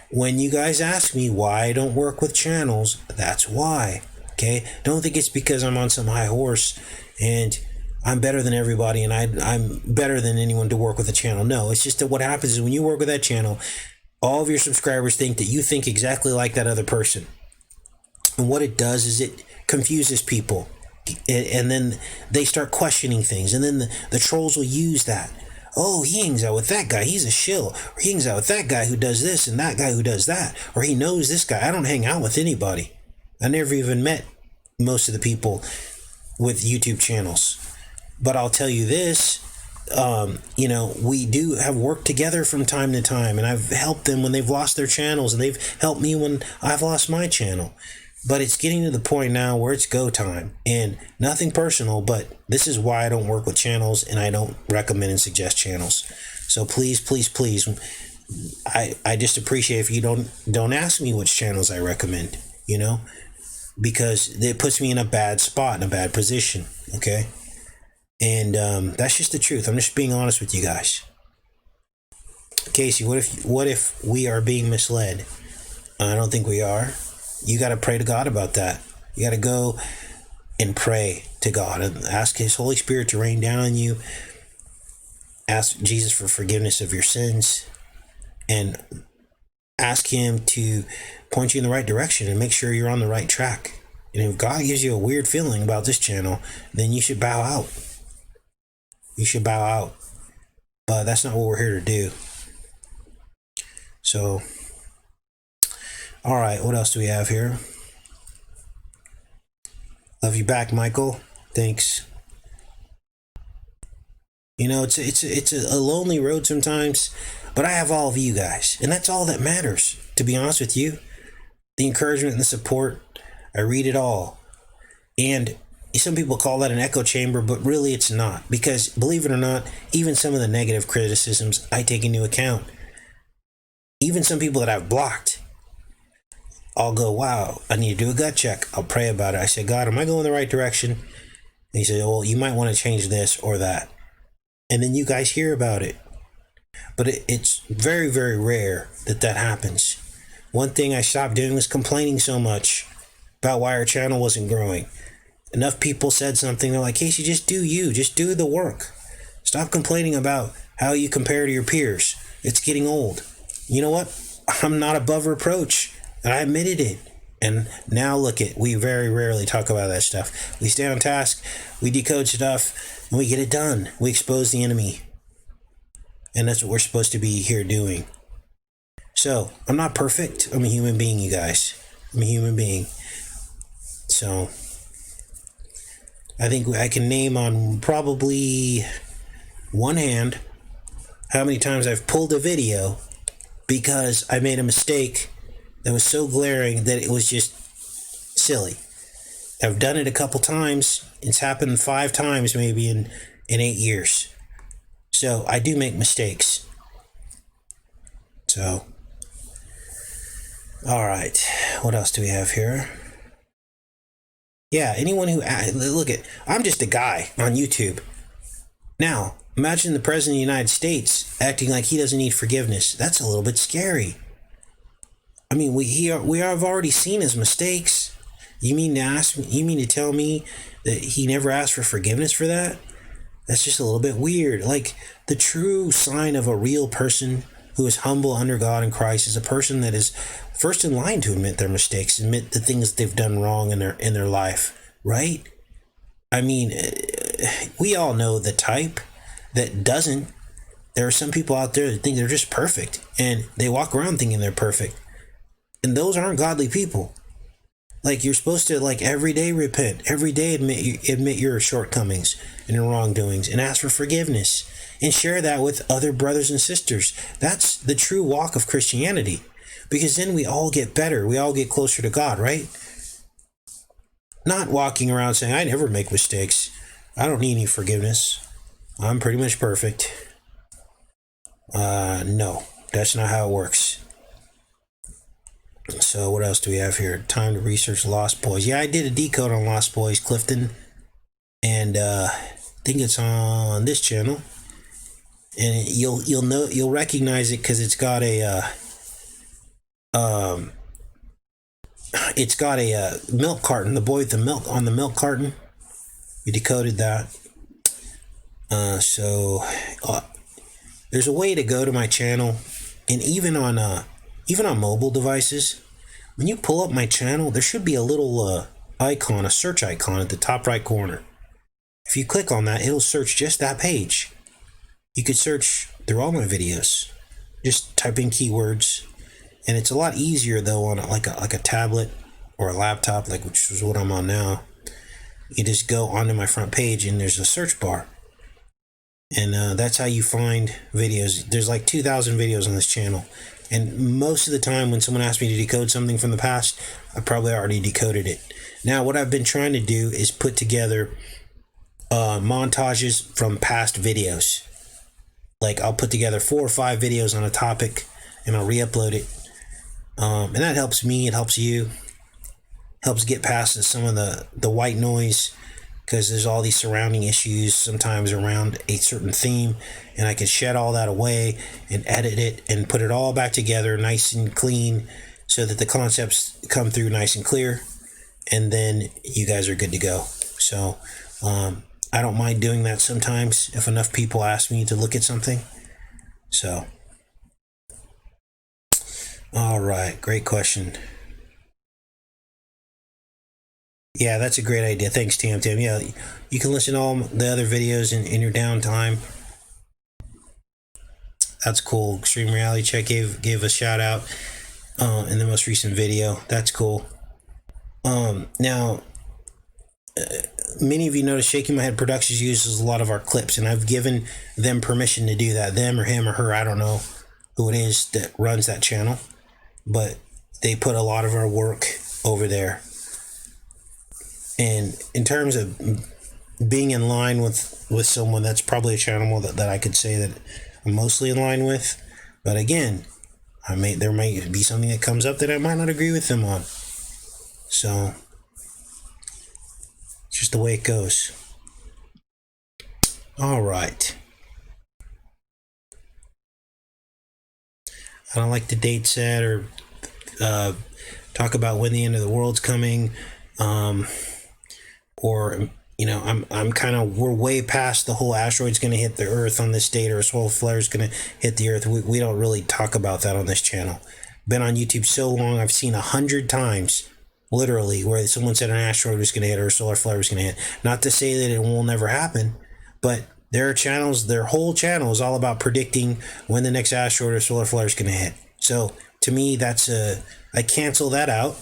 when you guys ask me why I don't work with channels, that's why. Okay? Don't think it's because I'm on some high horse and I'm better than everybody and I'm better than anyone to work with a channel. No, it's just that what happens is when you work with that channel, all of your subscribers think that you think exactly like that other person. And what it does is it confuses people. And then they start questioning things. And then the trolls will use that. Oh, he hangs out with that guy. He's a shill. Or he hangs out with that guy who does this and that guy who does that. Or he knows this guy. I don't hang out with anybody. I never even met most of the people with YouTube channels. But I'll tell you this, we do have worked together from time to time, and I've helped them when they've lost their channels, and they've helped me when I've lost my channel. But it's getting to the point now where it's go time, and nothing personal, but this is why I don't work with channels, and I don't recommend and suggest channels. So please, please, please, I just appreciate if you don't ask me which channels I recommend, because it puts me in a bad spot, in a bad position, okay? And that's just the truth. I'm just being honest with you guys. Casey, what if we are being misled? I don't think we are. You got to pray to God about that. You got to go and pray to God and ask His Holy Spirit to rain down on you. Ask Jesus for forgiveness of your sins, and ask Him to point you in the right direction and make sure you're on the right track. And if God gives you a weird feeling about this channel, then you should bow out. You should bow out. But that's not what we're here to do. So, all right, what else do we have here? Love you back, Michael. Thanks. It's a lonely road sometimes, but I have all of you guys, and that's all that matters, to be honest with you. The encouragement and the support, I read it all. And some people call that an echo chamber, but really it's not, because believe it or not, even some of the negative criticisms I take into account. Even some people that I've blocked, I'll go, wow, I need to do a gut check. I'll pray about it. I say, God, am I going the right direction? And He said, well, you might want to change this or that. And then you guys hear about it. But it's very, very rare that happens. One thing I stopped doing was complaining so much about why our channel wasn't growing. Enough people said something, they're like, Casey, just do the work. Stop complaining about how you compare to your peers. It's getting old. You know what? I'm not above reproach. And I admitted it. And now look we very rarely talk about that stuff. We stay on task, we decode stuff, and we get it done. We expose the enemy. And that's what we're supposed to be here doing. So, I'm not perfect. I'm a human being, you guys. I'm a human being. So, I think I can name on probably one hand how many times I've pulled a video because I made a mistake that was so glaring that it was just silly. I've done it a couple times. It's happened 5 times maybe in 8 years. So I do make mistakes. So, all right. What else do we have here? Yeah, anyone who... I'm just a guy on YouTube. Now, imagine the President of the United States acting like he doesn't need forgiveness. That's a little bit scary. I mean, we have already seen his mistakes. You mean to tell me that he never asked for forgiveness for that? That's just a little bit weird. Like, the true sign of a real person who is humble under God and Christ is a person that is first in line to admit their mistakes, admit the things they've done wrong in their life, right? I mean, we all know the type that doesn't. There are some people out there that think they're just perfect, and they walk around thinking they're perfect. And those aren't godly people. Like, you're supposed to, every day repent, every day admit your shortcomings and your wrongdoings, and ask for forgiveness, and share that with other brothers and sisters. That's the true walk of Christianity, because then we all get better. We all get closer to God, right? Not walking around saying, I never make mistakes. I don't need any forgiveness. I'm pretty much perfect. No, that's not how it works. So what else do we have here? Time to research Lost Boys. Yeah, I did a decode on Lost Boys, Clifton, and I think it's on this channel. And you'll recognize it because it's got a milk carton. The boy with the milk on the milk carton. We decoded that. There's a way to go to my channel, and even on mobile devices, when you pull up my channel, there should be a little icon, a search icon at the top right corner. If you click on that, it'll search just that page. You could search through all my videos. Just type in keywords, and it's a lot easier though on like a tablet or a laptop, like which is what I'm on now. You just go onto my front page, and there's a search bar, and that's how you find videos. There's like 2,000 videos on this channel, and most of the time when someone asks me to decode something from the past, I probably already decoded it. Now, what I've been trying to do is put together montages from past videos. Like I'll put together 4 or 5 videos on a topic, and I'll re-upload it. And that helps me, it helps you, helps get past some of the white noise, because there's all these surrounding issues sometimes around a certain theme, and I can shed all that away and edit it and put it all back together nice and clean so that the concepts come through nice and clear, and then you guys are good to go. So I don't mind doing that sometimes if enough people ask me to look at something. So, all right, great question. Yeah, that's a great idea. Thanks, Tam. Yeah, you can listen to all the other videos in your downtime. That's cool. Extreme Reality Check gave a shout out in the most recent video. That's cool. Now, many of you notice Shaking My Head Productions uses a lot of our clips, and I've given them permission to do that. Them or him or her, I don't know who it is that runs that channel, but they put a lot of our work over there. And in terms of being in line with someone, that's probably a channel that I could say that I'm mostly in line with. But again, there may be something that comes up that I might not agree with them on. So it's just the way it goes. All right. I don't like to date set or talk about when the end of the world's coming. Or, you know, we're way past the whole asteroid's going to hit the Earth on this date, or a solar flare is going to hit the Earth. We don't really talk about that on this channel. Been on YouTube so long, I've seen 100 times, literally, where someone said an asteroid was going to hit or a solar flare was going to hit. Not to say that it will never happen, but there are channels, their whole channel is all about predicting when the next asteroid or solar flare is going to hit. So, to me, I cancel that out,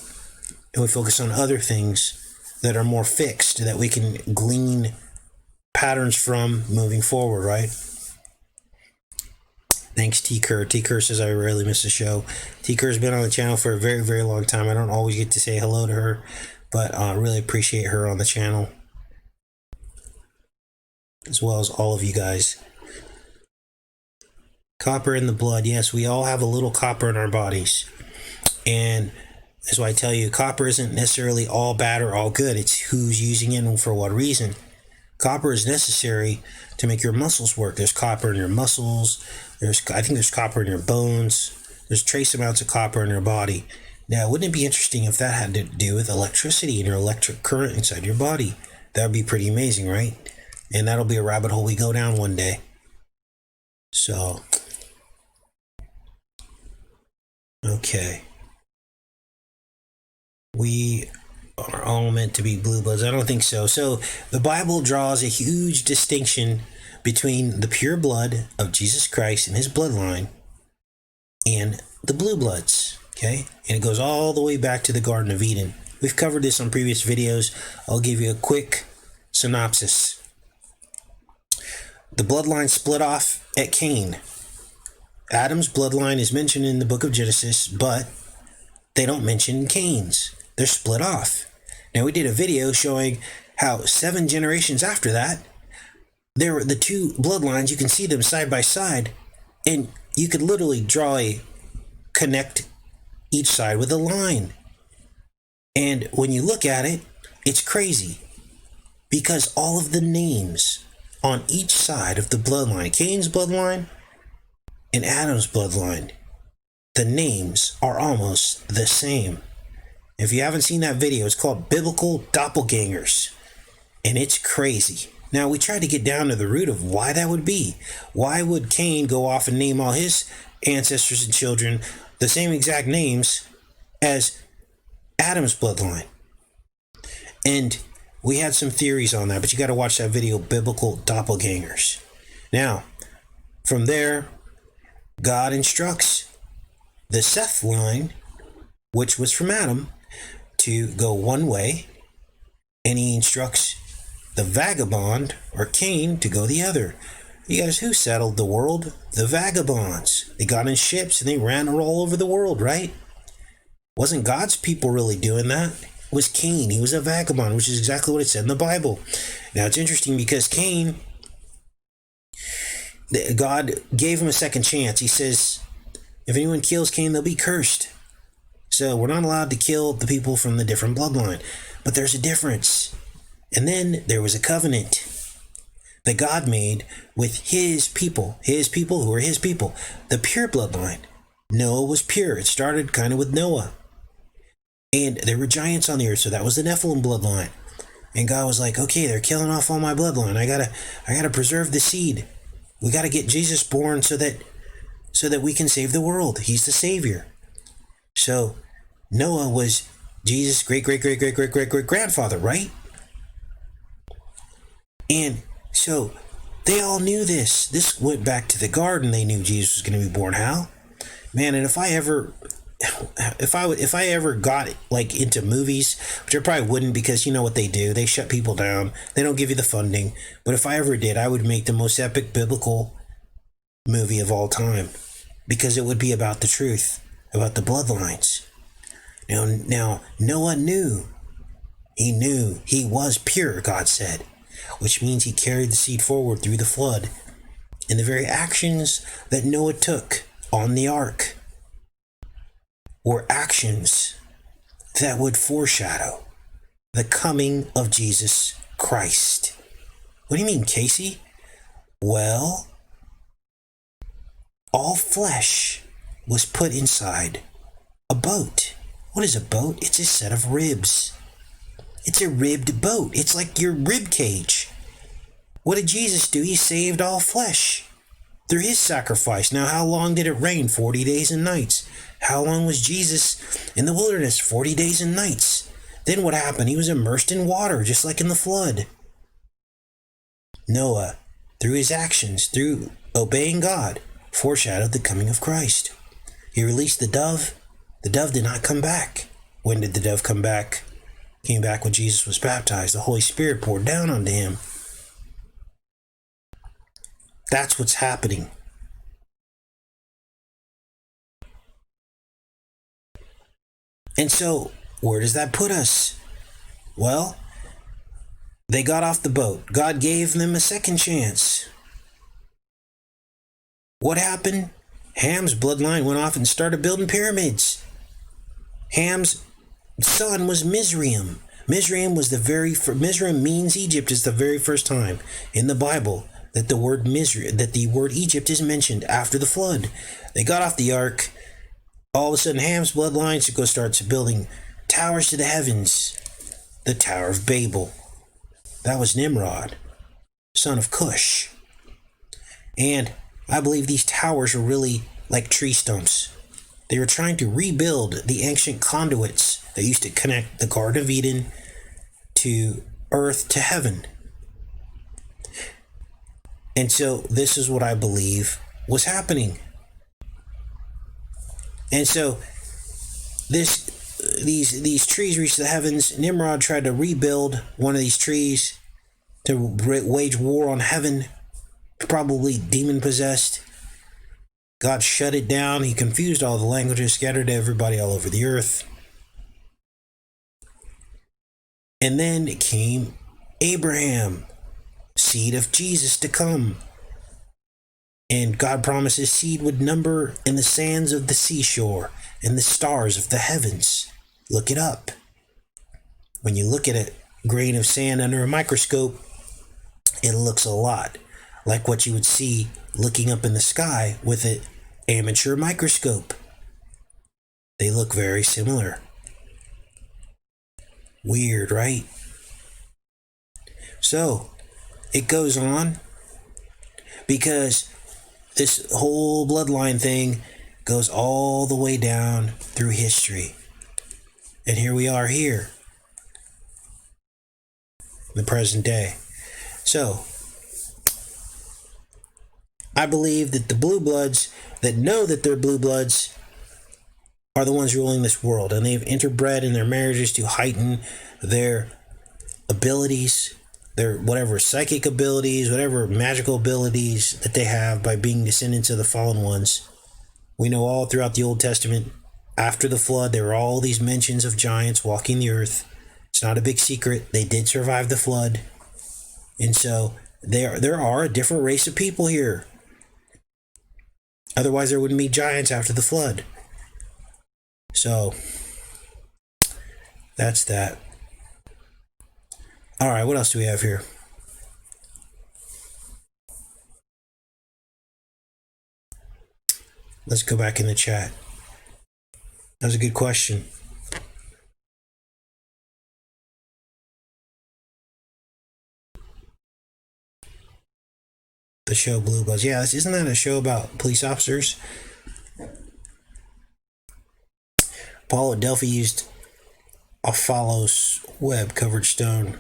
and we focus on other things that are more fixed, that we can glean patterns from moving forward, right? Thanks, T. Kerr. T. Kerr says I rarely miss a show. T. Kerr's been on the channel for a very, very long time. I don't always get to say hello to her, but I really appreciate her on the channel, as well as all of you guys. Copper in the blood. Yes, we all have a little copper in our bodies. And that's why I tell you, copper isn't necessarily all bad or all good. It's who's using it and for what reason. Copper is necessary to make your muscles work. There's copper in your muscles. I think there's copper in your bones. There's trace amounts of copper in your body. Now, wouldn't it be interesting if that had to do with electricity and your electric current inside your body? That would be pretty amazing, right? And that'll be a rabbit hole we go down one day. So, okay. We are all meant to be blue bloods. I don't think so. So the Bible draws a huge distinction between the pure blood of Jesus Christ and his bloodline and the blue bloods. Okay? And it goes all the way back to the Garden of Eden. We've covered this on previous videos. I'll give you a quick synopsis. The bloodline split off at Cain. Adam's bloodline is mentioned in the book of Genesis, but they don't mention Cain's. They're split off. Now, we did a video showing how 7 generations after that, there were the two bloodlines. You can see them side by side, and you could literally connect each side with a line. And when you look at it, it's crazy, because all of the names on each side of the bloodline, Cain's bloodline and Adam's bloodline, the names are almost the same. If you haven't seen that video, it's called Biblical Doppelgangers, and it's crazy. Now, we tried to get down to the root of why that would be. Why would Cain go off and name all his ancestors and children the same exact names as Adam's bloodline. And we had some theories on that, but you got to watch that video, Biblical Doppelgangers. Now, from there, God instructs the Seth line, which was from Adam, to go one way, and he instructs the vagabond, or Cain, to go the other. You guys, who settled the world? The vagabonds. They got in ships and they ran all over the world, right? Wasn't God's people really doing that? It was Cain. He was a vagabond, which is exactly what it said in the Bible. Now, it's interesting because Cain, God gave him a second chance. He says, if anyone kills Cain, they'll be cursed. So we're not allowed to kill the people from the different bloodline. But there's a difference. And then there was a covenant that God made with his people who are his people, the pure bloodline. Noah was pure. It started kind of with Noah. And there were giants on the earth, so that was the Nephilim bloodline. And God was like, okay, they're killing off all my bloodline. I gotta preserve the seed. We gotta get Jesus born so that we can save the world. He's the savior. So Noah was Jesus' great grandfather, right? And so they all knew this. This went back to the garden. They knew Jesus was going to be born. How? Man, and if I ever got like into movies, which I probably wouldn't, because you know what they do. They shut people down. They don't give you the funding. But if I ever did, I would make the most epic biblical movie of all time, because it would be about the truth, about the bloodlines. Now Noah knew. He knew he was pure, God said, which means he carried the seed forward through the flood. And the very actions that Noah took on the ark were actions that would foreshadow the coming of Jesus Christ. What do you mean, Casey? Well, all flesh was put inside a boat. What is a boat? It's a set of ribs. It's a ribbed boat. It's like your rib cage. What did Jesus do? He saved all flesh through his sacrifice. Now, how long did it rain? 40 days and nights. How long was Jesus in the wilderness? 40 days and nights. Then what happened? He was immersed in water, just like in the flood. Noah, through his actions, through obeying God, foreshadowed the coming of Christ. He released the dove. The dove did not come back. When did the dove come back? Came back when Jesus was baptized. The Holy Spirit poured down onto him. That's what's happening. And so, where does that put us? Well, they got off the boat. God gave them a second chance. What happened? Ham's bloodline went off and started building pyramids. Ham's son was Mizraim. Mizraim means Egypt. Is the very first time in the Bible that the word Egypt is mentioned after the flood. They got off the ark. All of a sudden, Ham's bloodline starts building towers to the heavens. The Tower of Babel. That was Nimrod, son of Cush. And I believe these towers were really like tree stumps. They were trying to rebuild the ancient conduits that used to connect the Garden of Eden to earth to heaven. And so this is what I believe was happening. And so these trees reached the heavens. Nimrod tried to rebuild one of these trees to wage war on heaven, probably demon possessed. God shut it down. He confused all the languages, scattered everybody all over the earth. And then came Abraham, seed of Jesus to come. And God promised his seed would number in the sands of the seashore and the stars of the heavens. Look it up. When you look at a grain of sand under a microscope, it looks a lot like what you would see looking up in the sky with an amateur microscope. They look very similar. Weird, right? So, it goes on because this whole bloodline thing goes all the way down through history. And here we are here, in the present day. So, I believe that the blue bloods that know that they're blue bloods are the ones ruling this world, and they've interbred in their marriages to heighten their abilities, their whatever psychic abilities, whatever magical abilities that they have by being descendants of the fallen ones. We know all throughout the Old Testament, after the flood, there were all these mentions of giants walking the earth. It's not a big secret. They did survive the flood. And so there are a different race of people here. Otherwise, there wouldn't be giants after the flood. So, that's that. All right, what else do we have here? Let's go back in the chat. That was a good question. The show Blue Bloods. Yeah, isn't that a show about police officers? Paul at Delphi used Ophalos web covered stone.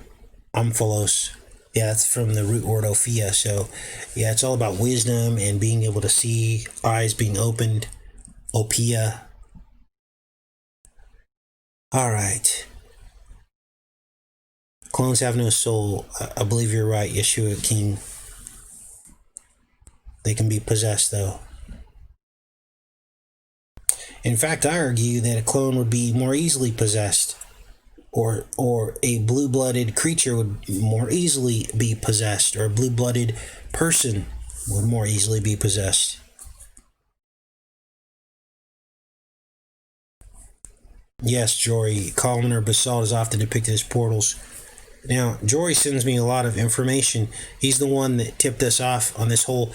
Omphalos. Yeah, that's from the root word Ophia. So, yeah, it's all about wisdom and being able to see, eyes being opened. Opia. All right. Clones have no soul. I believe you're right, Yeshua King. They can be possessed, though. In fact, I argue that a clone would be more easily possessed, or a blue-blooded creature would more easily be possessed, or a blue-blooded person would more easily be possessed. Yes, Jory, columnar basalt is often depicted as portals. Now, Jory sends me a lot of information. He's the one that tipped us off on this whole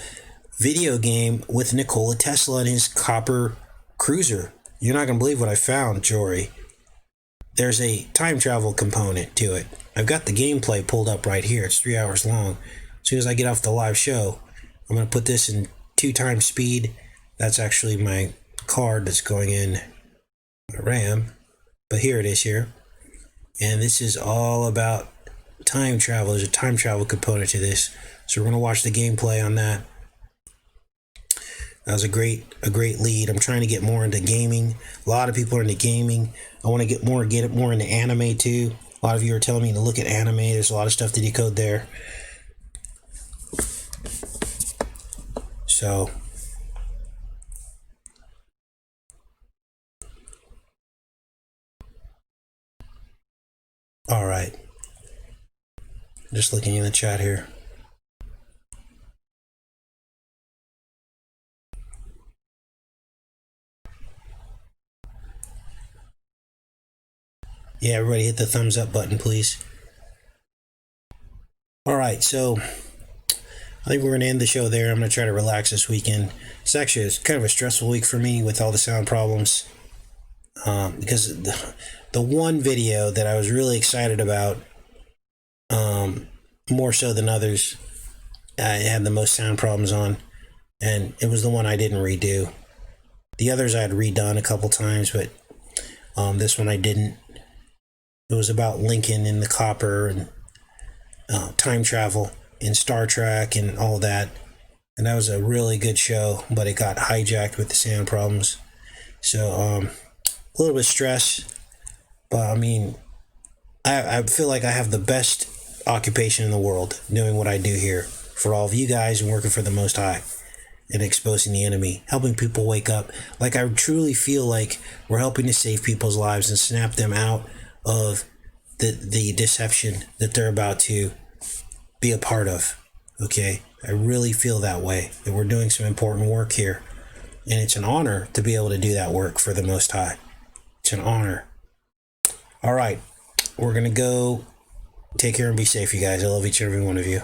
video game with Nikola Tesla and his copper cruiser. You're not going to believe what I found, Jory. There's a time travel component to it. I've got the gameplay pulled up right here. It's 3 hours long. As soon as I get off the live show, I'm going to put this in 2 times speed. That's actually my card that's going in my RAM. But here it is here. And this is all about time travel. There's a time travel component to this. So we're going to watch the gameplay on that. That was a great lead. I'm trying to get more into gaming. A lot of people are into gaming. I want to get more into anime too. A lot of you are telling me to look at anime. There's a lot of stuff to decode there. So, all right. Just looking in the chat here. Yeah, everybody hit the thumbs up button, please. All right, so I think we're going to end the show there. I'm going to try to relax this weekend. It's actually kind of a stressful week for me with all the sound problems. Because the one video that I was really excited about, more so than others, I had the most sound problems on. And it was the one I didn't redo. The others I had redone a couple times, but this one I didn't. It was about Lincoln and the copper and time travel in Star Trek and all that. And that was a really good show, but it got hijacked with the sound problems. So a little bit of stress, but I mean, I feel like I have the best occupation in the world doing what I do here for all of you guys and working for the Most High and exposing the enemy, helping people wake up. Like, I truly feel like we're helping to save people's lives and snap them out of the deception that they're about to be a part of. Okay, I really feel that way, that we're doing some important work here, and it's an honor to be able to do that work for the Most High. It's an honor. All right, we're gonna go. Take care and be safe, you guys. I love each and every one of you.